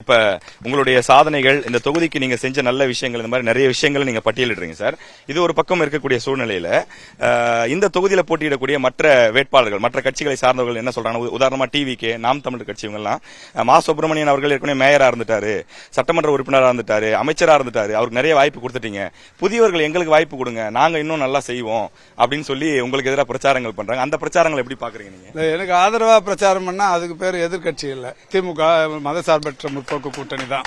இப்ப உங்களுடைய சாதனைகள் இந்த தொகுதிக்கு நீங்க செஞ்ச நல்ல விஷயங்கள் இந்த மாதிரி நிறைய விஷயங்களை நீங்க பட்டியலிடுறீங்க சார். இது ஒரு பக்கம் இருக்கக்கூடிய சூழ்நிலையில இந்த தொகுதியில போட்டியிடக்கூடிய மற்ற வேட்பாளர்கள் மற்ற கட்சிகளை சார்ந்தவர்கள் என்ன சொல்றாங்க? உதாரணமா டிவிகே, நாம் தமிழர் கட்சி இவங்கெல்லாம் மா சுப்பிரமணியன் அவர்கள் ஏற்கனவே மேயரா இருந்துட்டாரு, சட்டமன்ற உறுப்பினரா இருந்துட்டாரு, அமைச்சரா இருந்துட்டாரு, அவருக்கு நிறைய வாய்ப்பு கொடுத்துட்டீங்க, புதியவர்கள் எங்களுக்கு வாய்ப்பு கொடுங்க, நாங்க இன்னும் நல்லா செய்வோம் அப்படின்னு சொல்லி உங்களுக்கு எதிராக பிரச்சாரங்கள் பண்றாங்க. அந்த பிரச்சாரங்களை எப்படி பாக்குறீங்க நீங்க? எனக்கு ஆதரவா பிரச்சாரம் பண்ணா அதுக்கு பேர் எதிர்கட்சி இல்ல, திமுக மதசார்பற்ற முற்போக்கு கூட்டணி தான்.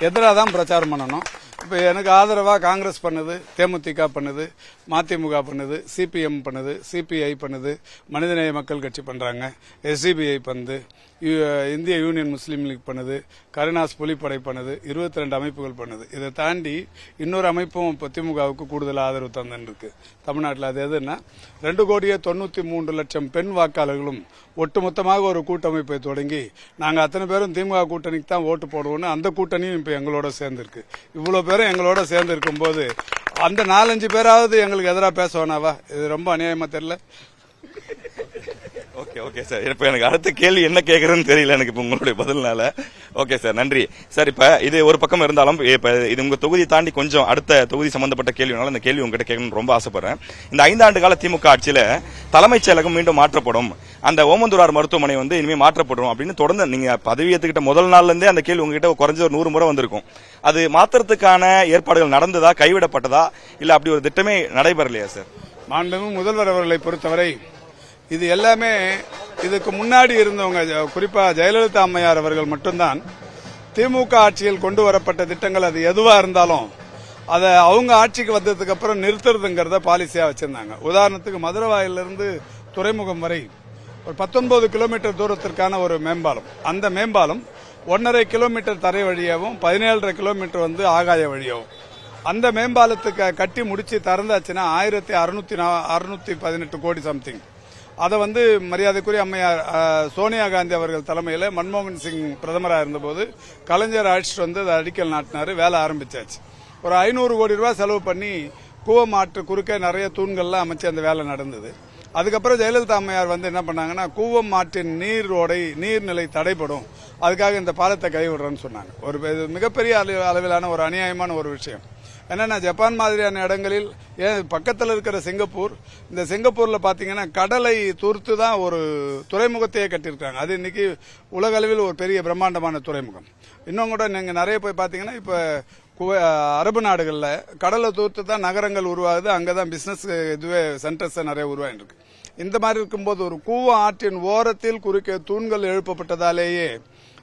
எதிராக தான் பிரச்சாரம் பண்ணணும். இப்ப எனக்கு ஆதரவா காங்கிரஸ் பண்ணுது, தேமுதிக பண்ணுது, மதிமுக பண்ணுது, சிபிஎம் பண்ணுது, சிபிஐ பண்ணுது, மனிதநேய மக்கள் கட்சி பண்றாங்க, எஸ்டிபிஐ பண்ணுது, இந்திய யூனியன் முஸ்லீம் லீக் பண்ணுது, கருணாஸ் புலிப்படை பண்ணுது, 22 அமைப்புகள் பண்ணுது. இதை தாண்டி இன்னொரு அமைப்பும் திமுகவுக்கு கூடுதல் ஆதரவு தந்துருக்கு தமிழ்நாட்டில். அது எதுன்னா 2,93,00,000 பெண் வாக்காளர்களும் ஒட்டுமொத்தமாக ஒரு கூட்டமைப்பை தொடங்கி நாங்கள் அத்தனை பேரும் திமுக கூட்டணிக்கு தான் ஓட்டு போடுவோம்னு அந்த கூட்டணியும் இப்ப எங்களோட சேர்ந்திருக்கு. இவ்வளவு பேரும் எங்களோட சேர்ந்து இருக்கும் போது அந்த 4-5 பேராவது எங்களுக்கு எதிராக பேசுவானாவா? இது ரொம்ப அநியாயமா தெரியல. ஓகே சார், இப்ப எனக்கு அடுத்த கேள்வி என்ன கேட்கறதுன்னு தெரியல எனக்கு இப்ப உங்களுடைய பதில்னால. ஓகே சார், நன்றி சார். இப்ப இது ஒரு பக்கம் இருந்தாலும் இப்ப இது உங்க தொகுதி தாண்டி கொஞ்சம் அடுத்த தொகுதி சம்பந்தப்பட்ட கேள்வினால இந்த கேள்வி உங்ககிட்ட கேட்கணும்னு ரொம்ப ஆசைப்படுறேன். இந்த 5 ஆண்டு கால திமுக ஆட்சியில தலைமைச் செயலகம் மீண்டும் மாற்றப்படும், அந்த ஓமந்தூரார் மருத்துவமனை இனிமே மாற்றப்படும் அப்படின்னு தொடர்ந்து நீங்க பதவி ஏத்துக்கிட்ட முதல் நாள்ல இருந்தே அந்த கேள்வி உங்ககிட்ட குறைஞ்ச ஒரு 100 முறை வந்திருக்கும். அது மாத்திரத்துக்கான ஏற்பாடுகள் நடந்ததா, கைவிடப்பட்டதா, இல்ல அப்படி ஒரு திட்டமே நடைபெறலையா சார்? மாண்புமிகு முதல்வர் அவர்களை பொறுத்தவரை இது எல்லாமே இதுக்கு முன்னாடி இருந்தவங்க, குறிப்பா ஜெயலலிதா அம்மையார் அவர்கள் மட்டும்தான் திமுக ஆட்சியில் கொண்டு வரப்பட்ட திட்டங்கள் அது எதுவா இருந்தாலும் அதை அவங்க ஆட்சிக்கு வந்ததுக்கு அப்புறம் நிறுத்துறதுங்கிறத பாலிசியா வச்சிருந்தாங்க. உதாரணத்துக்கு மதுரவாயிலிருந்து துறைமுகம் வரை ஒரு 19 கிலோமீட்டர் தூரத்திற்கான ஒரு மேம்பாலம், அந்த மேம்பாலம் 1.5 கிலோமீட்டர் தரை வழியாகவும் 17.5 கிலோமீட்டர் ஆகாய வழியாகவும் அந்த மேம்பாலத்துக்கு கட்டி முடிச்சு திறந்தாச்சுன்னா 1618 கோடி சம்திங். அதை மரியாதைக்குரிய அம்மையார் சோனியா காந்தி அவர்கள் தலைமையில் மன்மோகன் சிங் பிரதமராக இருந்தபோது கலைஞர் அழைச்சிட்டு அதை அடிக்கல் நாட்டினாரு. வேலை ஆரம்பிச்சாச்சு. ஒரு 500 கோடி ரூபாய் செலவு பண்ணி கூவமாற்று குறுக்க நிறைய தூண்கள்லாம் அமைச்சு அந்த வேலை நடந்தது. அதுக்கப்புறம் ஜெயலலிதா அம்மையார் என்ன பண்ணாங்கன்னா, கூவம் ஆற்றின் நீர்நிலை தடைப்படும், அதுக்காக இந்த பாலத்தை கைவிடுறோன்னு சொன்னாங்க. ஒரு மிகப்பெரிய அளவிலான ஒரு அநியாயமான ஒரு விஷயம். என்னன்னா, ஜப்பான் மாதிரியான இடங்களில் பக்கத்தில் இருக்கிற சிங்கப்பூர், இந்த சிங்கப்பூர்ல பாத்தீங்கன்னா கடலை தூர்த்து தான் ஒரு துறைமுகத்தையே கட்டியிருக்காங்க. அது இன்னைக்கு உலக அளவில் ஒரு பெரிய பிரம்மாண்டமான துறைமுகம். இன்னும் கூட நீங்க நிறைய போய் பாத்தீங்கன்னா, இப்ப அரபு நாடுகள்ல கடலை தூர்த்து தான் நகரங்கள் உருவாகுது, அங்கதான் பிசினஸ் இதுவே சென்டர்ஸ் நிறைய உருவாயிருக்கு. இந்த மாதிரி இருக்கும்போது ஒரு கூவ ஆற்றின் ஓரத்தில் குறுக்கே தூண்கள் எழுப்பப்பட்டதாலேயே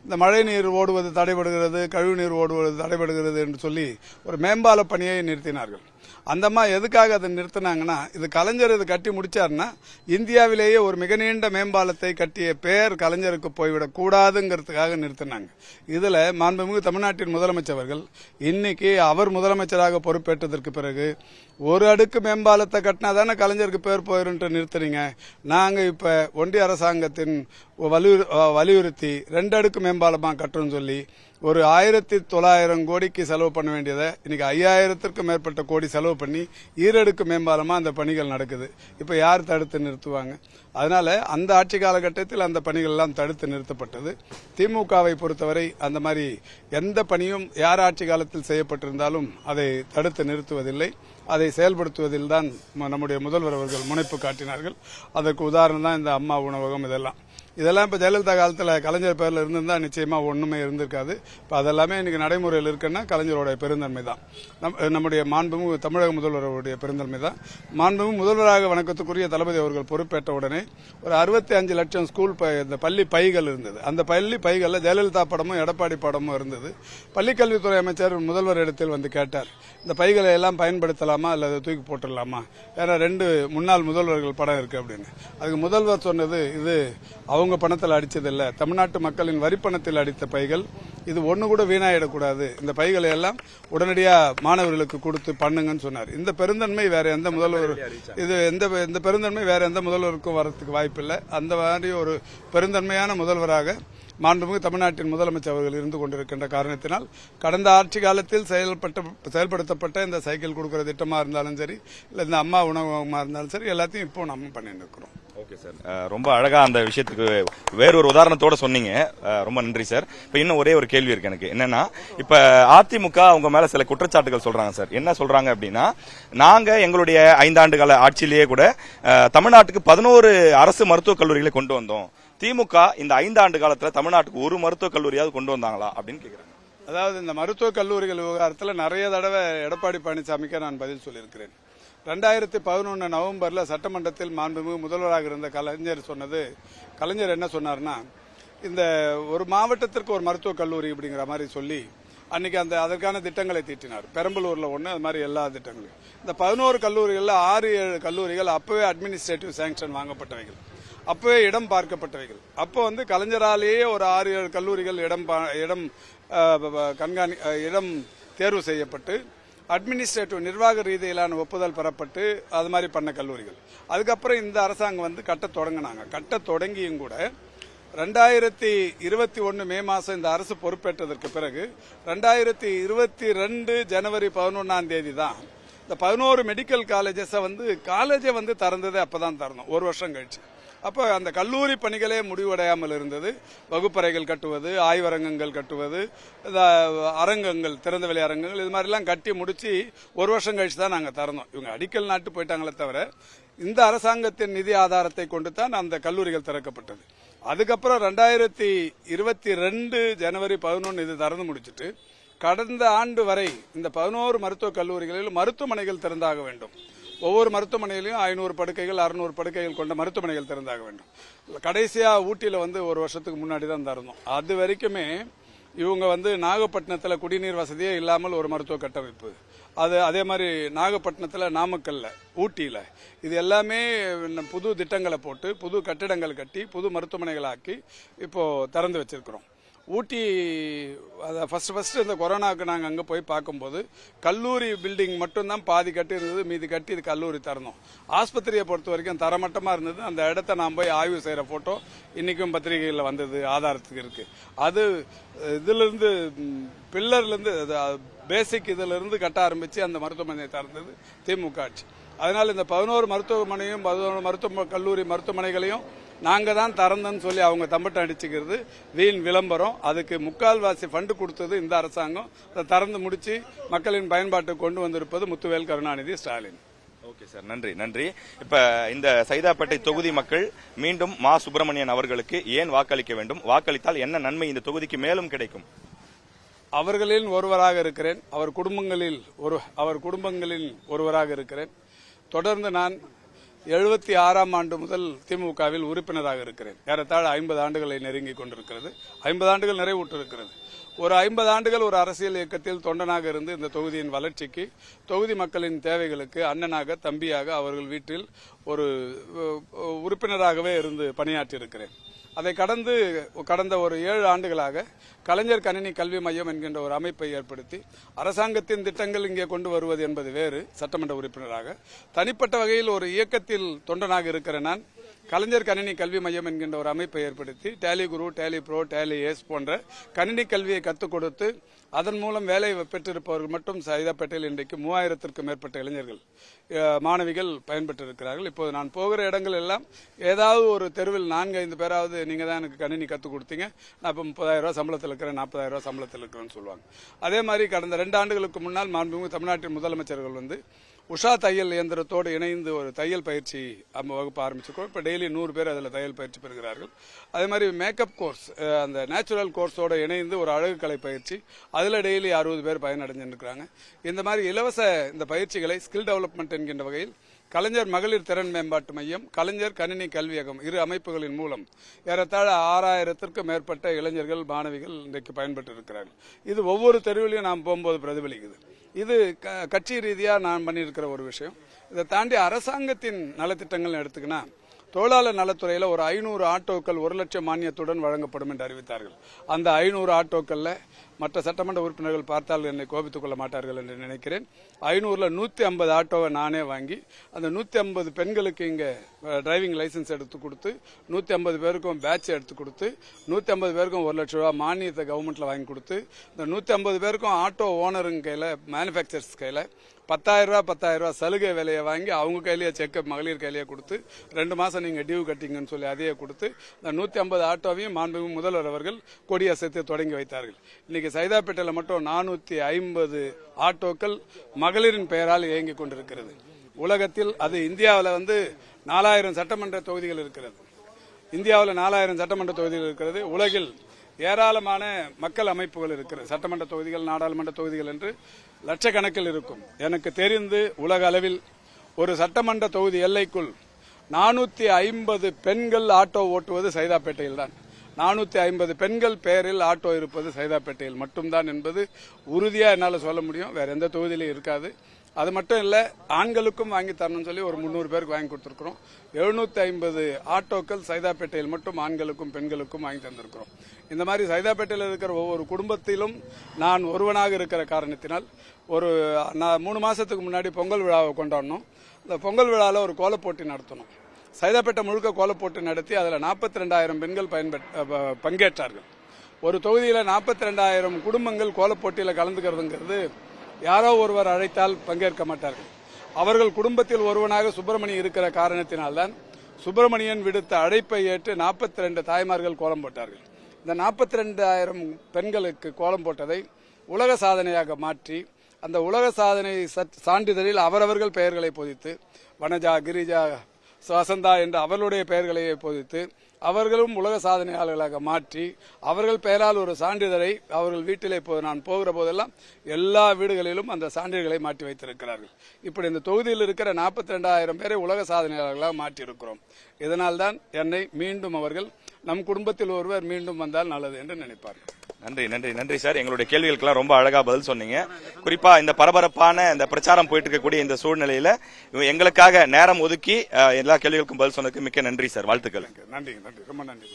இந்த மழை நீர் ஓடுவது தடைபடுகிறது, கழிவு நீர் ஓடுவது தடைபடுகிறது என்று சொல்லி ஒரு மேம்பால பணியை நிறுத்தினார்கள். அந்தம்மா எதுக்காக அதை நிறுத்தினாங்கன்னா, இது கலைஞர் இது கட்டி முடிச்சாருன்னா இந்தியாவிலேயே ஒரு மிக நீண்ட மேம்பாலத்தை கட்டிய பேர் கலைஞருக்கு போய்விடக் கூடாதுங்கிறதுக்காக நிறுத்தினாங்க. இதுல மாண்புமிகு தமிழ்நாட்டின் முதலமைச்சர்கள் இன்னைக்கு அவர் முதலமைச்சராக பொறுப்பேற்றதற்கு பிறகு ஒரு அடுக்கு மேம்பாலத்தை கட்டினா தானே கலைஞருக்கு பேர் போயிருந்து நிறுத்துறீங்க. நாங்க இப்ப ஒன்றிய அரசாங்கத்தின் வலியுறுத்தி 2 அடுக்கு மேம்பாலமா கட்டணும்னு சொல்லி ஒரு 1900 கோடிக்கு செலவு பண்ண வேண்டியதை இன்னைக்கு 5000த்திற்கும் மேற்பட்ட கோடி செலவு பண்ணி ஈரடுக்கு மேம்பாலமா அந்த பணிகள் நடக்குது. இப்ப யார் தடுத்து நிறுத்துவாங்க? அதனால அந்த ஆட்சி காலகட்டத்தில் அந்த பணிகள் எல்லாம் தடுத்து நிறுத்தப்பட்டது. திமுகவை பொறுத்தவரை அந்த மாதிரி எந்த பணியும் யார் ஆட்சி காலத்தில் செய்யப்பட்டிருந்தாலும் அதை தடுத்து நிறுத்துவதில்லை, அதை செயல்படுத்துவதில் தான் நம்முடைய முதல்வர் அவர்கள் முனைப்பு காட்டினார்கள். அதற்கு உதாரணம் தான் இந்த அம்மா உணவகம். இதெல்லாம் இப்ப ஜெயலலிதா காலத்துல கலைஞர் பேர்ல இருந்திருந்தா நிச்சயமா ஒண்ணுமே இருந்திருக்காது. இப்ப அதெல்லாமே இன்னைக்கு நடைமுறையில் இருக்குன்னா கலைஞருடைய பெருந்தன்மை தான், நம்முடைய மாண்புமிகு தமிழக முதல்வருடைய பெருந்தன்மை தான். மாண்புமிகு முதல்வராக வணக்கத்துக்குரிய தளபதி அவர்கள் பொறுப்பேற்ற உடனே ஒரு 65 லட்சம் ஸ்கூல் இந்த பள்ளி பைகள் இருந்தது. அந்த பள்ளி பைகள்ல ஜெயலலிதா படமும் எடப்பாடி படமும் இருந்தது. பள்ளிக்கல்வித்துறை அமைச்சர் முதல்வர் இடத்தில் கேட்டார், இந்த பைகளை எல்லாம் பயன்படுத்தலாமா அல்லது தூக்கி போட்டுடலாமா, ஏன்னா 2 முன்னாள் முதல்வர்கள் படம் இருக்கு அப்படின்னு. அதுக்கு முதல்வர் சொன்னது, இது அவங்க பணத்தில் அடிச்சதில்லை, தமிழ்நாட்டு மக்களின் வரிப்பணத்தில் அடித்த பைகள், இது ஒண்ணு கூட வீணாயிடக்கூடாது, இந்த பைகளை எல்லாம் உடனடியா மாணவர்களுக்கு கொடுத்து பண்ணுங்கன்னு சொன்னார். இந்த பெருந்தன்மை வேற எந்த முதல்வர் இந்த பெருந்தன்மை வேற எந்த முதல்வருக்கும் வரதுக்கு வாய்ப்பில்லை. அந்த மாதிரி ஒரு பெருந்தன்மையான முதல்வராக மாண்புமிகு தமிழ்நாட்டின் முதலமைச்சர் அவர்கள் இருந்து கொண்டிருக்கின்ற காரணத்தினால் கடந்த ஆட்சி காலத்தில் செயல்படுத்தப்பட்ட இந்த சைக்கிள் கொடுக்கிற திட்டமா இருந்தாலும் சரி, இல்ல இந்த அம்மா உணவகமா இருந்தாலும் சரி, எல்லாத்தையும் இப்போ நம்ம பண்ணிட்டு இருக்கிறோம். ஓகே சார், ரொம்ப அழகா அந்த விஷயத்துக்கு வேறொரு உதாரணத்தோட சொன்னீங்க. ரொம்ப நன்றி சார். இப்ப இன்னும் ஒரே ஒரு கேள்வி இருக்கு எனக்கு. என்னன்னா, இப்ப அதிமுக அவங்க மேல சில குற்றச்சாட்டுகள் சொல்றாங்க சார். என்ன சொல்றாங்க அப்படின்னா, நாங்க எங்களுடைய 5 ஆண்டு கால ஆட்சியிலேயே கூட தமிழ்நாட்டுக்கு 11 அரசு மருத்துவக் கல்லூரிகளை கொண்டு வந்தோம். திமுக இந்த 5 ஆண்டு காலத்துல தமிழ்நாட்டுக்கு ஒரு மருத்துவக் கல்லூரியாவது கொண்டு வந்தாங்களா அப்படின்னு கேக்குறாங்க. அதாவது இந்த மருத்துவக் கல்லூரிகள் விவகாரத்தில் நிறைய தடவை எடப்பாடி பழனிசாமிக்கு நான் பதில் சொல்லியிருக்கிறேன். 2011 நவம்பர்ல சட்டமன்றத்தில் மாண்புமிகு முதல்வராக இருந்த கலைஞர் என்ன சொன்னார்னா, இந்த ஒரு மாவட்டத்திற்கு ஒரு மருத்துவக் கல்லூரி அப்படிங்கிற மாதிரி சொல்லி அன்னைக்கு அதற்கான திட்டங்களை தீட்டினார். பெரம்பலூர்ல ஒன்று, அது மாதிரி எல்லா திட்டங்களையும். இந்த 11 கல்லூரிகள்ல 6-7 கல்லூரிகள் அப்பவே அட்மினிஸ்ட்ரேட்டிவ் சாங்ஷன் வாங்கப்பட்டவைகள், அப்பவே இடம் பார்க்கப்பட்டவைகள். அப்போ கலைஞராலேயே ஒரு 6-7 கல்லூரிகள் இடம் தேர்வு செய்யப்பட்டு அட்மினிஸ்ட்ரேட்டிவ் நிர்வாக ரீதியிலான ஒப்புதல் பெறப்பட்டு அது மாதிரி பண்ண கல்லூரிகள். அதுக்கப்புறம் இந்த அரசாங்கம் கட்டத் தொடங்கினாங்க. கட்டத் தொடங்கியும் கூட 2021 மே மாசம் இந்த அரசு பொறுப்பேற்றதற்கு பிறகு 2022 ஜனவரி 11ஆம் தேதி தான் இந்த 11 மெடிக்கல் காலேஜை திறந்தது. அப்பதான் திறந்தோம், ஒரு வருஷம் கழிச்சு. அப்ப அந்த கல்லூரி பணிகளே முடிவடையாமல் இருந்தது. வகுப்பறைகள் கட்டுவது, ஆய்வரங்கங்கள் கட்டுவது, அரங்கங்கள், திறந்தவெளி அரங்கங்கள், இது மாதிரிலாம் கட்டி முடிச்சு ஒரு வருஷம் கழிச்சு தான் நாங்க திறந்தோம். இவங்க அடிக்கல் நாட்டு போயிட்டாங்களே தவிர இந்த அரசாங்கத்தின் நிதி ஆதாரத்தை கொண்டு தான் அந்த கல்லூரிகள் திறக்கப்பட்டது. அதுக்கப்புறம் 2022 ஜனவரி 11 இது திறந்து முடிச்சுட்டு கடந்த ஆண்டு வரை இந்த 11 மருத்துவக் கல்லூரிகளில் மருத்துவமனைகள் திறந்தாக வேண்டும். ஒவ்வொரு மருத்துவமனையிலும் 500 படுக்கைகள் 600 படுக்கைகள் கொண்ட மருத்துவமனைகள் திறந்தாக வேண்டும். கடைசியா ஊட்டியில ஒரு வருஷத்துக்கு முன்னாடி தான் திறந்தோம். அது வரைக்குமே இவங்க நாகப்பட்டினத்தில் குடிநீர் வசதியே இல்லாமல் ஒரு மருத்துவ கட்டமைப்பு, அதே மாதிரி நாகப்பட்டினத்தில், நாமக்கல்ல, ஊட்டியில இது எல்லாமே புது திட்டங்களை போட்டு புது கட்டிடங்கள் கட்டி புது மருத்துவமனைகள் ஆக்கி இப்போ திறந்து வச்சிருக்கிறோம். ஊட்டி ஃபர்ஸ்ட் இந்த கொரோனாவுக்கு நாங்கள் அங்கே போய் பார்க்கும்போது கல்லூரி பில்டிங் மட்டும்தான் பாதி கட்டி இருந்தது, மீதி கட்டி இது கல்லூரி திறந்தோம். ஆஸ்பத்திரியை பொறுத்த வரைக்கும் தரமட்டமாக இருந்தது. அந்த இடத்த நான் போய் ஆய்வு செய்கிற போட்டோ இன்னைக்கும் பத்திரிகைகளில் வந்தது, ஆதாரத்துக்கு இருக்கு. அது இதிலிருந்து பில்லர்லேருந்து பேசிக் இதிலிருந்து கட்ட ஆரம்பித்து அந்த மருத்துவமனையை திறந்தது திமுக ஆட்சி. அதனால் இந்த 11 மருத்துவமனையும் 11 மருத்துவ கல்லூரி மருத்துவமனைகளையும் நாங்க தான் திறந்தோன்னு சொல்லி அவங்க தம்பட்டம் அடிச்சுக்கிறது வீண் விளம்பரம். அதுக்கு முக்கால்வாசி ஃபண்டு கொடுத்தது இந்த அரசாங்கம். அதை திறந்து முடிச்சு மக்களின் பயன்பாட்டுக்கு கொண்டு வந்திருப்பது முத்துவேல் கருணாநிதி ஸ்டாலின். ஓகே சார், நன்றி நன்றி. இப்ப இந்த சைதாப்பேட்டை தொகுதி மக்கள் மீண்டும் மா சுப்பிரமணியன் அவர்களுக்கு ஏன் வாக்களிக்க வேண்டும்? வாக்களித்தால் என்ன நன்மை இந்த தொகுதிக்கு மேலும் கிடைக்கும்? அவர்களில் ஒருவராக இருக்கிறேன். அவர் குடும்பங்களில் ஒருவராக இருக்கிறேன். தொடர்ந்து நான் 76ஆம் ஆண்டு முதல் திமுகவில் உறுப்பினராக இருக்கிறேன். ஏறத்தாழ 50 ஆண்டுகளை நெருங்கிக் கொண்டிருக்கிறது. 50 ஆண்டுகள் நிறைவுற்றிருக்கிறது. ஒரு 50 ஆண்டுகள் ஒரு அரசியல் இயக்கத்தில் தொண்டனாக இருந்து இந்த தொகுதியின் வளர்ச்சிக்கு, தொகுதி மக்களின் தேவைகளுக்கு அண்ணனாக, தம்பியாக அவர்கள் வீட்டில் ஒரு உறுப்பினராகவே இருந்து பணியாற்றியிருக்கிறேன். அதை கடந்த ஒரு 7 ஆண்டுகளாக கலைஞர் கணினி கல்வி மையம் என்கின்ற ஒரு அமைப்பை ஏற்படுத்தி அரசாங்கத்தின் திட்டங்கள் இங்கே கொண்டு வருவது என்பது வேறு. சட்டமன்ற உறுப்பினராக தனிப்பட்ட வகையில் ஒரு இயக்கத்தில் தொண்டனாக இருக்கிற நான் கலைஞர் கணினி கல்வி மையம் என்கின்ற ஒரு அமைப்பை ஏற்படுத்தி டேலி குரு, டேலி ப்ரோ, டேலி ஏஸ் போன்ற கணினி கல்வியை கற்றுக் கொடுத்து அதன் மூலம் வேலை பெற்றிருப்பவர்கள் மட்டும் சைதாப்பேட்டையில் இன்றைக்கு 3000த்திற்கும் மேற்பட்ட இளைஞர்கள், மாணவிகள் பயன்பெற்றிருக்கிறார்கள். இப்போது நான் போகிற இடங்கள் எல்லாம் ஏதாவது ஒரு தெருவில் 4-5 பேராவது நீங்க தான் எனக்கு கணினி கற்றுக் கொடுத்தீங்க, நான் இப்போ 30,000 ரூபாய் சம்பளத்தில் இருக்கிறேன், 40,000 ரூபாய் சம்பளத்தில் இருக்கிறேன்னு சொல்லுவாங்க. அதே மாதிரி கடந்த 2 ஆண்டுகளுக்கு முன்னால் மாண்புமிகு தமிழ்நாட்டின் முதலமைச்சர்கள் உஷா தையல் இயந்திரத்தோடு இணைந்து ஒரு தையல் பயிற்சி வகுப்பு ஆரம்பிச்சிருக்கோம். இப்போ டெய்லி 100 பேர் அதில் தையல் பயிற்சி பெறுகிறார்கள். அதே மாதிரி மேக்கப் கோர்ஸ், அந்த நேச்சுரல் கோர்ஸோடு இணைந்து ஒரு அழகு கலை பயிற்சி, அதில் டெய்லி 60 பேர் பயனடைஞ்சிருக்கிறாங்க. இந்த மாதிரி இலவச இந்த பயிற்சிகளை ஸ்கில் டெவலப்மெண்ட் என்கின்ற வகையில் கலைஞர் மகளிர் திறன் மேம்பாட்டு மையம், கலைஞர் கணினி கல்வியகம் இரு அமைப்புகளின் மூலம் ஏறத்தாழ 6000த்திற்கும் மேற்பட்ட இளைஞர்கள், மாணவிகள் இன்றைக்கு பயன்பெற்று இருக்கிறார்கள். இது ஒவ்வொரு தெருவிலையும் நாம் போகும்போது பிரதிபலிக்குது. இது கட்சி ரீதியா நான் பண்ணியிருக்கிற ஒரு விஷயம். இதை தாண்டி அரசாங்கத்தின் நலத்திட்டங்கள் எடுத்துக்கினா தொழிலாளர் நலத்துறையில் ஒரு 500 ஆட்டோக்கள் 1 லட்சம் மானியத்துடன் வழங்கப்படும் என்று அறிவித்தார்கள். அந்த 500 ஆட்டோக்கள்ல மற்ற சட்டமன்ற உறுப்பினர்கள் பார்த்தால் என்னை கோபித்துக் கொள்ள மாட்டார்கள் என்று நினைக்கிறேன். 500ல் 150 ஆட்டோவை நானே வாங்கி அந்த 150 பெண்களுக்கு இங்கே டிரைவிங் லைசன்ஸ் எடுத்து கொடுத்து 150 பேருக்கும் பேட்ச் எடுத்து கொடுத்து 150 பேருக்கும் 1 லட்சம் ரூபாய் மானியத்தை கவர்மெண்ட்ல வாங்கி கொடுத்து இந்த 150 பேருக்கும் ஆட்டோ ஓனருங்க கையில மேனுபேக்சர்ஸ் கையில 10,000 ரூபாய் சலுகை விலையை வாங்கி அவங்க கையிலேயே செக்கப் மகளிர் கையிலேயே கொடுத்து 2 மாசம் நீங்க டியூ கட்டிங்கன்னு சொல்லி அதையே கொடுத்து இந்த 150 ஆட்டோவையும் மாண்புமிகு முதல்வர் அவர்கள் கொடியசைத்து தொடங்கி வைத்தார்கள். இன்னைக்கு சைதாப்பேட்டையில் மட்டும் 450 ஆட்டோக்கள் மகளிரின் பெயரால் இயங்கிக் கொண்டிருக்கிறது. உலகத்தில் அது இந்தியாவில் 4000 சட்டமன்ற தொகுதிகள் இருக்கிறது. இந்தியாவில் 4000 சட்டமன்ற தொகுதிகள் இருக்கிறது. உலகில் ஏராளமான மக்கள் அமைப்புகள் இருக்கிறது. சட்டமன்ற தொகுதிகள், நாடாளுமன்ற தொகுதிகள் என்று லட்சக்கணக்கில் இருக்கும். எனக்கு தெரிந்து உலக அளவில் ஒரு சட்டமன்ற தொகுதி எல்லைக்குள் 450 பெண்கள் ஆட்டோ ஓட்டுவது சைதாப்பேட்டையில் தான். 450 பெண்கள் பெயரில் ஆட்டோ இருப்பது சைதாப்பேட்டையில் மட்டும்தான் என்பது உறுதியா என்னால் சொல்ல முடியும். வேற எந்த தொகுதியிலும் இருக்காது. அது மட்டும் இல்ல, ஆண்களுக்கும் வாங்கி தரணும்னு சொல்லி ஒரு 300 பேருக்கு வாங்கி கொடுத்திருக்கிறோம். 750 ஆட்டோக்கள் சைதாப்பேட்டையில் மட்டும் ஆண்களுக்கும் பெண்களுக்கும் வாங்கி தந்திருக்கிறோம். இந்த மாதிரி சைதாப்பேட்டையில் இருக்கிற ஒவ்வொரு குடும்பத்திலும் நான் ஒருவனாக இருக்கிற காரணத்தினால் ஒரு 3 மாசத்துக்கு முன்னாடி பொங்கல் விழாவை கொண்டாடணும். இந்த பொங்கல் விழாவில் ஒரு கோலப்போட்டி நடத்தணும். சைதாப்பேட்டை முழுக்க கோலப்போட்டி நடத்தி அதில் 42,000 பெண்கள் பங்கேற்றார்கள். ஒரு தொகுதியில் 42,000 குடும்பங்கள் கோலப்போட்டியில் கலந்துக்கிறதுங்கிறது யாரோ ஒருவர் அழைத்தால் பங்கேற்க மாட்டார்கள். அவர்கள் குடும்பத்தில் ஒருவனாக சுப்பிரமணியன் இருக்கிற காரணத்தினால்தான் சுப்பிரமணியன் விடுத்த அழைப்பை ஏற்று 42 தாய்மார்கள் கோலம் போட்டார்கள். இந்த 42,000 பெண்களுக்கு கோலம் போட்டதை உலக சாதனையாக மாற்றி அந்த உலக சாதனை சான்றிதழில் அவரவர்கள் பெயர்களை பொதித்து வனஜா, கிரிஜா, வசந்தா என்று அவர்களுடைய பெயர்களையே பொதித்து அவர்களும் உலக சாதனையாளர்களாக மாற்றி அவர்கள் பெயரால் ஒரு சான்றிதழை அவர்கள் வீட்டிலே நான் போகிற போதெல்லாம் எல்லா வீடுகளிலும் அந்த சான்றிதழ்களை மாற்றி வைத்திருக்கிறார்கள். இப்படி இந்த தொகுதியில் இருக்கிற 42,000 பேரை உலக சாதனையாளர்களாக மாற்றியிருக்கிறோம். இதனால்தான் என்னை மீண்டும் அவர்கள் நம் குடும்பத்தில் ஒருவர் மீண்டும் வந்தால் நல்லது என்று நினைப்பார்கள். நன்றி நன்றி நன்றி சார். எங்களுடைய கேள்விகளுக்கெல்லாம் ரொம்ப அழகா பதில் சொன்னீங்க. குறிப்பா இந்த பரபரப்பான இந்த பிரச்சாரம் போயிட்டு இருக்கக்கூடிய இந்த சூழ்நிலையில எங்களுக்காக நேரம் ஒதுக்கி எல்லா கேள்விகளுக்கும் பதில் சொன்னதுக்கு மிக்க நன்றி சார். வாழ்த்துக்கள். நன்றி நன்றி, ரொம்ப நன்றி.